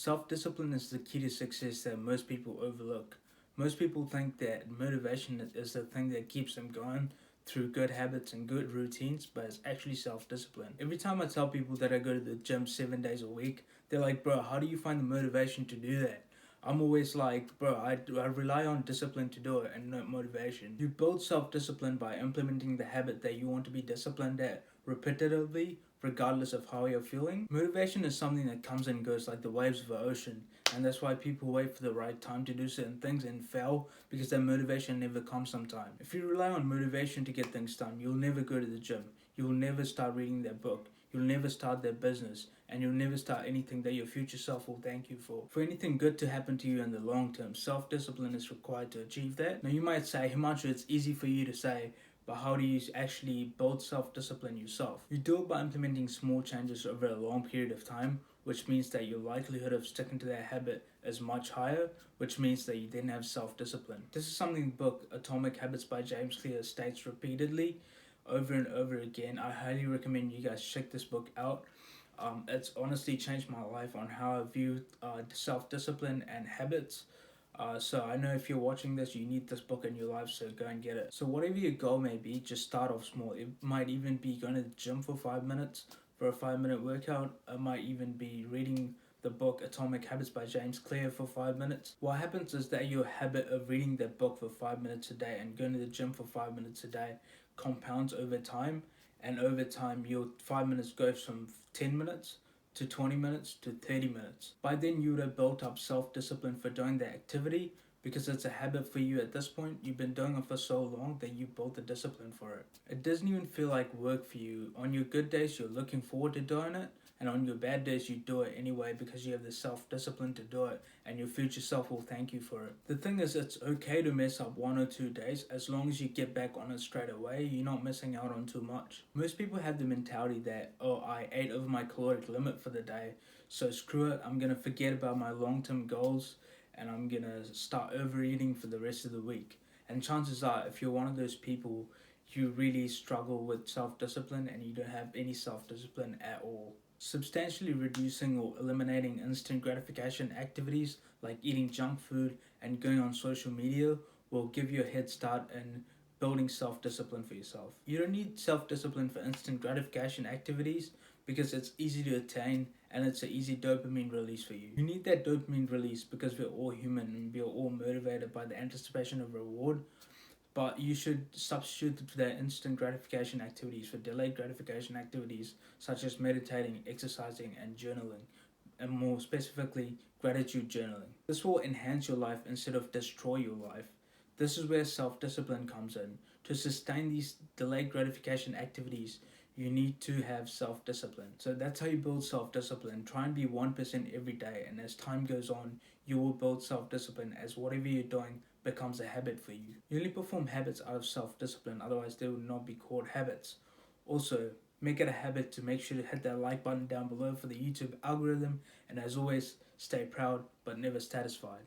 Self-discipline is the key to success that most people overlook. Most people think that motivation is the thing that keeps them going through good habits and good routines, but it's actually self-discipline. Every time I tell people that I go to the gym 7 days a week, they're like, bro, how do you find the motivation to do that? I'm always like, bro, I rely on discipline to do it and not motivation. You build self discipline by implementing the habit that you want to be disciplined at repetitively, regardless of how you're feeling. Motivation is something that comes and goes like the waves of the ocean, and that's why people wait for the right time to do certain things and fail because their motivation never comes sometime. If you rely on motivation to get things done, you'll never go to the gym, you'll never start reading that book, you'll never start that business, and you'll never start anything that your future self will thank you for. For anything good to happen to you in the long term, self discipline is required to achieve that. Now, you might say, Himanshu, it's easy for you to say, but how do you actually build self discipline yourself? You do it by implementing small changes over a long period of time, which means that your likelihood of sticking to that habit is much higher, which means that you then have self discipline. This is something the book Atomic Habits by James Clear states repeatedly over and over again. I highly recommend you guys check this book out. It's honestly changed my life on how I view self discipline and habits. So I know if you're watching this, you need this book in your life, so go and get it. So whatever your goal may be, just start off small. It might even be going to the gym for 5 minutes for a 5 minute workout. It might even be reading the book Atomic Habits by James Clear for 5 minutes. What happens is that your habit of reading that book for 5 minutes a day and going to the gym for 5 minutes a day compounds over time, and over time your 5 minutes goes from 10 minutes to 20 minutes to 30 minutes. By then, you would have built up self discipline for doing the activity because it's a habit for you at this point. You've been doing it for so long that you built the discipline for it. It doesn't even feel like work for you. On your good days, you're looking forward to doing it, and on your bad days, you do it anyway because you have the self discipline to do it, and your future self will thank you for it. The thing is, it's okay to mess up 1 or 2 days as long as you get back on it straight away. You're not missing out on too much. Most people have the mentality that, oh, I ate over my caloric limit for the day, so screw it, I'm gonna forget about my long term goals and I'm gonna start overeating for the rest of the week. And chances are, if you're one of those people, you really struggle with self discipline and you don't have any self discipline at all. Substantially reducing or eliminating instant gratification activities like eating junk food and going on social media will give you a head start in building self discipline for yourself. You don't need self discipline for instant gratification activities because it's easy to attain and it's an easy dopamine release for you. You need that dopamine release because we're all human and we're all motivated by the anticipation of reward, but you should substitute that instant gratification activities for delayed gratification activities such as meditating, exercising, and journaling, and more specifically, gratitude journaling. This will enhance your life instead of destroy your life. This is where self discipline comes in. To sustain these delayed gratification activities, you need to have self discipline. So that's how you build self discipline. Try and be 1% every day, and as time goes on, you will build self discipline as whatever you're doing becomes a habit for you. You only perform habits out of self discipline, otherwise, they would not be called habits. Also, make it a habit to make sure to hit that like button down below for the YouTube algorithm, and as always, stay proud but never satisfied.